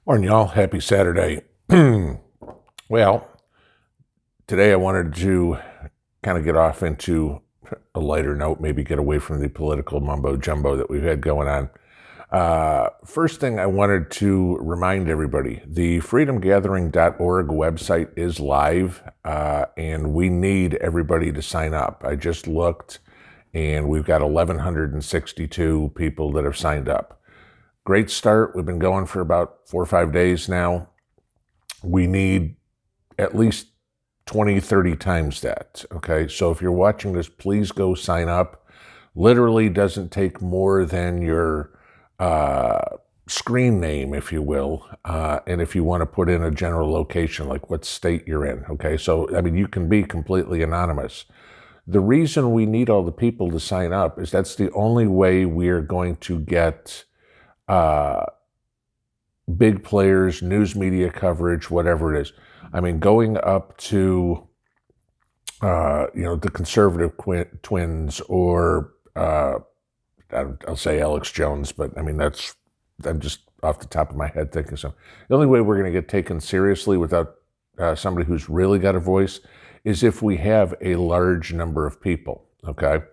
Morning, y'all. Happy Saturday. Well, today I wanted to kind of get off into a lighter note, maybe get away from the political mumbo jumbo that we've had going on. First thing I wanted to remind everybody, the freedomgathering.org website is live, and we need everybody to sign up. I just looked, and we've got 1,162 people that have signed up. Great start. We've been going for about 4 or 5 days now. We need at least 20, 30 times that. Okay. So if you're watching this, please go sign up. Literally doesn't take more than your screen name, if you will. And if you want to put in a general location, like what state you're in. Okay. So, I mean, you can be completely anonymous. The reason we need all the people to sign up is that's the only way we're going to get big players, news media coverage, whatever it is. I mean, going up to, the conservative twins or, I'll say Alex Jones, but I mean, I'm just off the top of my head thinking so. The only way we're going to get taken seriously without somebody who's really got a voice is if we have a large number of people, okay?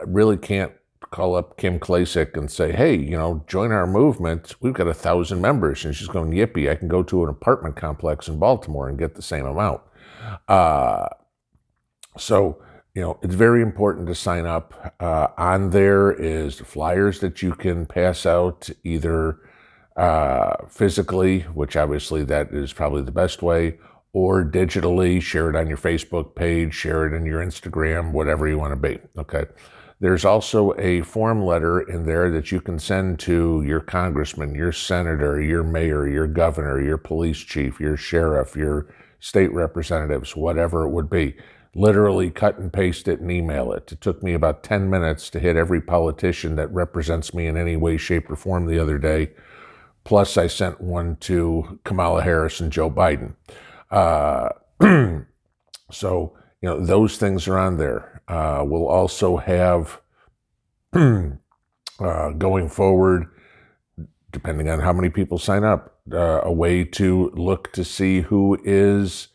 Really can't call up Kim Klacik and say, hey, join our movement. We've got 1,000 members. And she's going, yippee, I can go to an apartment complex in Baltimore and get the same amount. So, it's very important to sign up. On there is flyers that you can pass out either physically, which obviously that is probably the best way, or digitally. Share it on your Facebook page, share it in your Instagram, whatever you want to be, okay? There's also a form letter in there that you can send to your congressman, your senator, your mayor, your governor, your police chief, your sheriff, your state representatives, whatever it would be. Literally cut and paste it and email it. It took me about 10 minutes to hit every politician that represents me in any way, shape, or form the other day. Plus, I sent one to Kamala Harris and Joe Biden. So, those things are on there. We'll also have, going forward, depending on how many people sign up, a way to look to see who is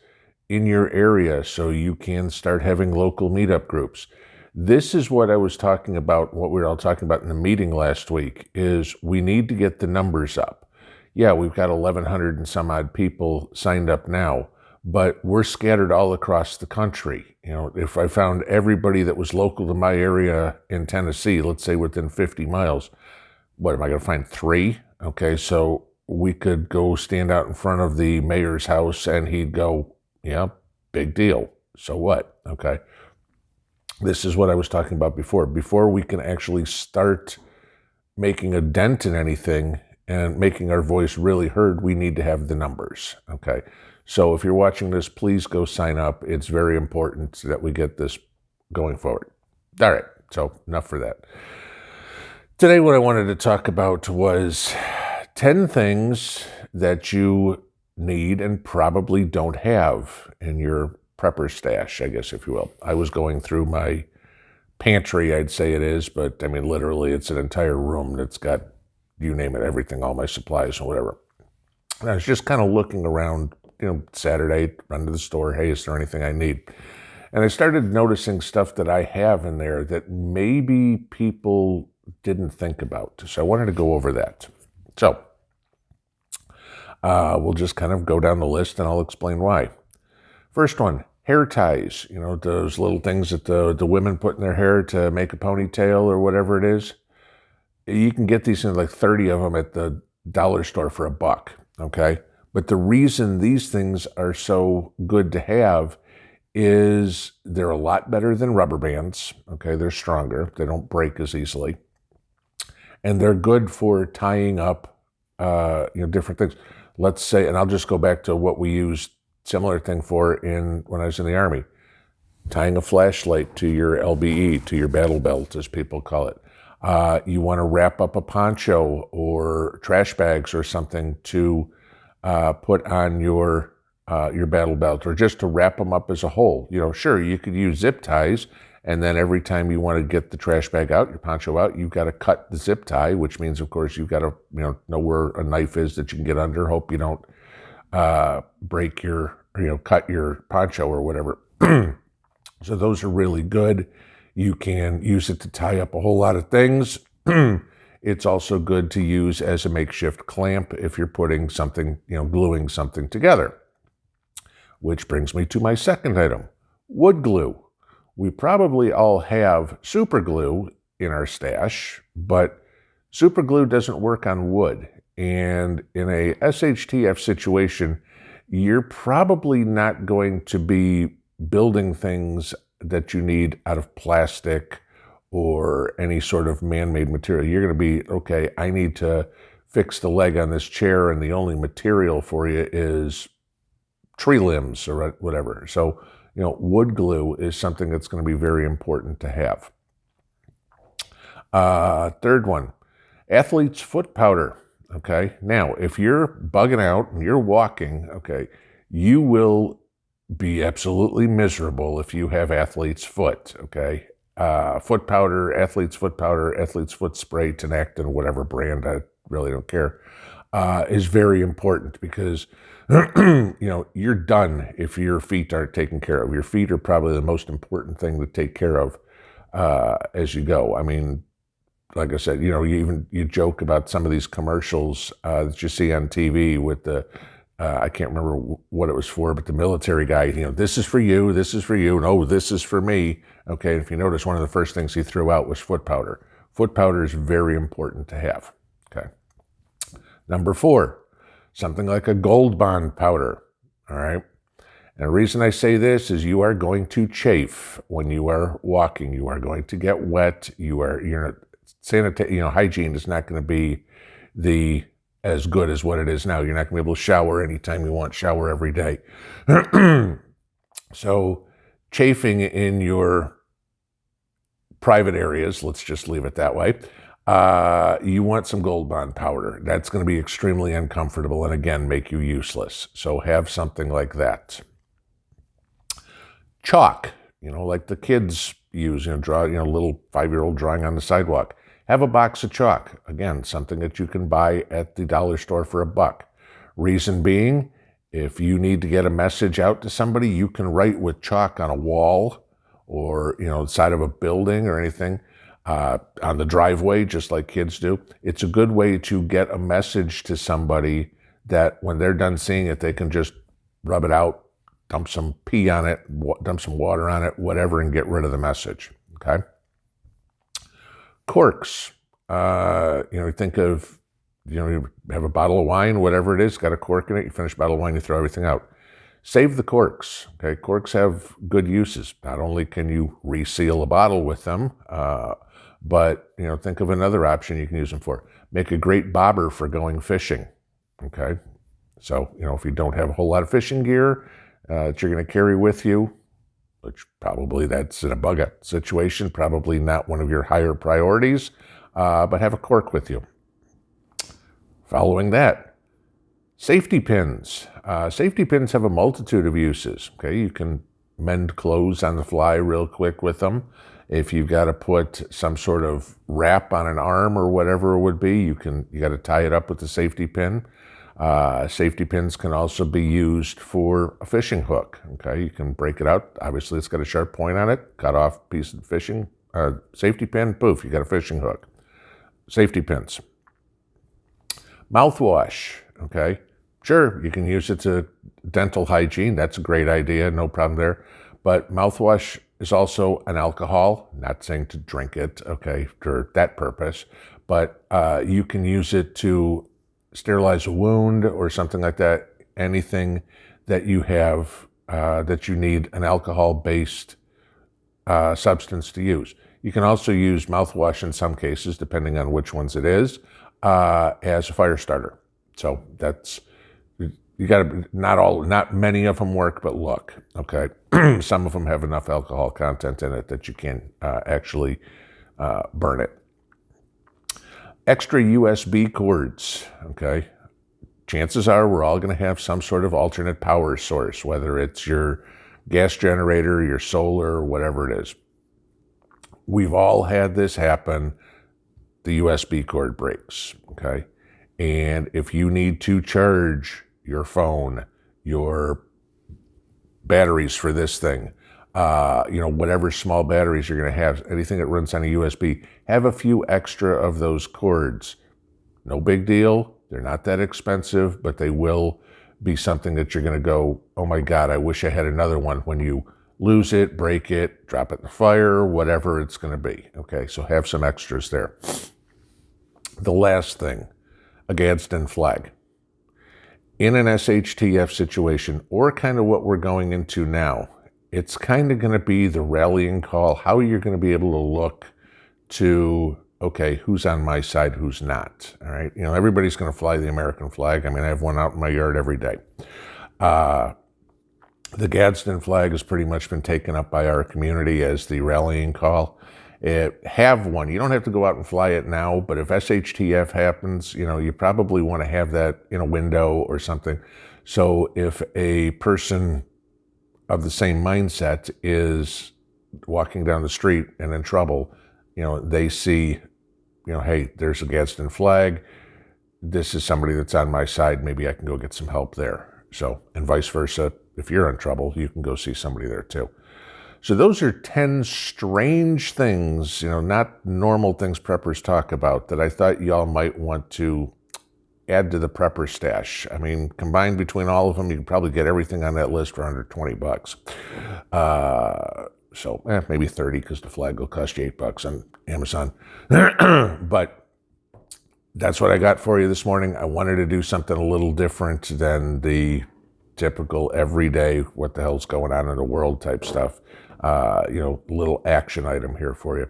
in your area so you can start having local meetup groups. This is what I was talking about, what we were all talking about in the meeting last week, is we need to get the numbers up. Yeah, we've got 1,100 and some odd people signed up now, but we're scattered all across the country. If I found everybody that was local to my area in Tennessee, let's say within 50 miles, what am I going to find? 3? Okay, so we could go stand out in front of the mayor's house and he'd go, yeah, big deal. So what? Okay. This is what I was talking about before. Before we can actually start making a dent in anything and making our voice really heard, we need to have the numbers. Okay. So if you're watching this, please go sign up. It's very important that we get this going forward. All right, so enough for that. Today, what I wanted to talk about was 10 things that you need and probably don't have in your prepper stash, I guess, if you will. I was going through my pantry, I'd say it is, but I mean, literally, it's an entire room that's got, you name it, everything, all my supplies and whatever. And I was just kind of looking around, Saturday, run to the store. Hey, is there anything I need? And I started noticing stuff that I have in there that maybe people didn't think about. So I wanted to go over that. So we'll just kind of go down the list and I'll explain why. First one, hair ties. Those little things that the women put in their hair to make a ponytail or whatever it is. You can get these in like 30 of them at the dollar store for $1. Okay. But the reason these things are so good to have is they're a lot better than rubber bands. Okay, they're stronger. They don't break as easily. And they're good for tying up, different things. Let's say, and I'll just go back to what we used similar thing for when I was in the Army. Tying a flashlight to your LBE, to your battle belt, as people call it. You want to wrap up a poncho or trash bags or something to put on your battle belt, or just to wrap them up as a whole. Sure, you could use zip ties And then every time you want to get the trash bag out, your poncho out, you've got to cut the zip tie, which means, of course, you've got to know where a knife is that you can get under. Hope you don't break cut your poncho or whatever. So those are really good. You can use it to tie up a whole lot of things. It's also good to use as a makeshift clamp if you're putting something, gluing something together. Which brings me to my second item, wood glue. We probably all have super glue in our stash, but super glue doesn't work on wood. And in a SHTF situation, you're probably not going to be building things that you need out of plastic or any sort of man-made material. You're going to be, okay, I need to fix the leg on this chair, and the only material for you is tree limbs or whatever. So, wood glue is something that's going to be very important to have. Third one, athlete's foot powder. Okay, now if you're bugging out and you're walking, okay, you will be absolutely miserable if you have athlete's foot. Okay, foot powder, athlete's foot spray, Tinactin, whatever brand, I really don't care, is very important because you're done if your feet aren't taken care of. Your feet are probably the most important thing to take care of as you go. I mean, like I said, you joke about some of these commercials that you see on TV with the, I can't remember what it was for, but the military guy, this is for you, no, this is for me. Okay, if you notice, one of the first things he threw out was foot powder. Foot powder is very important to have. Okay. Number 4, something like a Gold Bond powder. All right. And the reason I say this is you are going to chafe when you are walking. You are going to get wet. Hygiene is not going to be as good as what it is now. You're not going to be able to shower anytime you want, shower every day. So chafing in your private areas, let's just leave it that way, you want some Gold Bond powder. That's going to be extremely uncomfortable and, again, make you useless. So have something like that. Chalk, like the kids use, draw, little 5-year-old drawing on the sidewalk. Have a box of chalk. Again, something that you can buy at the dollar store for $1. Reason being, if you need to get a message out to somebody, you can write with chalk on a wall or, the side of a building or anything, on the driveway, just like kids do. It's a good way to get a message to somebody that when they're done seeing it, they can just rub it out, dump some pee on it, dump some water on it, whatever, and get rid of the message. Okay. Corks. Think of, you have a bottle of wine, whatever it is, got a cork in it, you finish a bottle of wine, you throw everything out. Save the corks. Okay. Corks have good uses. Not only can you reseal a bottle with them, but, think of another option you can use them for. Make a great bobber for going fishing. Okay. So, if you don't have a whole lot of fishing gear that you're going to carry with you, which probably that's in a bug-out situation, probably not one of your higher priorities, but have a cork with you. Following that, safety pins. Safety pins have a multitude of uses. Okay, you can mend clothes on the fly real quick with them. If you've got to put some sort of wrap on an arm or whatever it would be, you got to tie it up with the safety pin. Safety pins can also be used for a fishing hook. Okay, you can break it out. Obviously, it's got a sharp point on it. Cut off a piece of fishing safety pin. Poof, you got a fishing hook. Safety pins. Mouthwash. Okay, sure, you can use it to dental hygiene. That's a great idea. No problem there. But mouthwash is also an alcohol. Not saying to drink it. Okay, for that purpose, but you can use it to sterilize a wound or something like that, anything that you have that you need an alcohol-based substance to use. You can also use mouthwash in some cases, depending on which ones it is, as a fire starter. So that's, you got to, not many of them work, but look, okay. Some of them have enough alcohol content in it that you can actually burn it. Extra USB cords, okay? Chances are we're all going to have some sort of alternate power source, whether it's your gas generator, your solar, or whatever it is. we've all had this happen. The USB cord breaks, okay? And if you need to charge your phone, your batteries for this thing, whatever small batteries you're going to have, anything that runs on a USB, have a few extra of those cords. No big deal. They're not that expensive, but they will be something that you're going to go, oh my God, I wish I had another one when you lose it, break it, drop it in the fire, whatever it's going to be. Okay, so have some extras there. The last thing, a Gadsden flag. In an SHTF situation, or kind of what we're going into now, it's kind of going to be the rallying call, how you're going to be able to look to, okay, who's on my side, who's not, all right? Everybody's going to fly the American flag. I mean, I have one out in my yard every day. The Gadsden flag has pretty much been taken up by our community as the rallying call. Have one. You don't have to go out and fly it now, but if SHTF happens, you probably want to have that in a window or something. So if a person of the same mindset is walking down the street and in trouble, they see, hey, there's a Gadsden flag. This is somebody that's on my side. Maybe I can go get some help there. So, and vice versa. If you're in trouble, you can go see somebody there too. So those are 10 strange things, not normal things preppers talk about, that I thought y'all might want to add to the prepper stash. I mean, combined between all of them, you can probably get everything on that list for under $20. So maybe 30, because the flag will cost you $8 on Amazon. But that's what I got for you this morning. I wanted to do something a little different than the typical everyday, what the hell's going on in the world type stuff. Little action item here for you.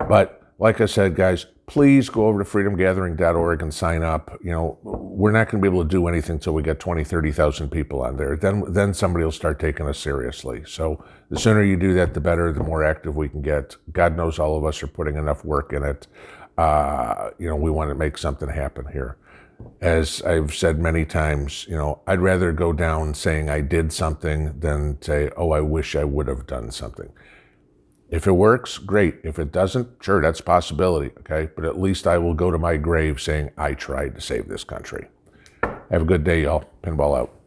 But like I said, guys, please go over to freedomgathering.org and sign up. We're not going to be able to do anything until we get 20, 30,000 people on there. Then somebody will start taking us seriously. So the sooner you do that, the better, the more active we can get. God knows all of us are putting enough work in it. We want to make something happen here. As I've said many times, I'd rather go down saying I did something than say, oh, I wish I would have done something. If it works, great. If it doesn't, sure, that's a possibility, okay? But at least I will go to my grave saying I tried to save this country. Have a good day, y'all. Pinball out.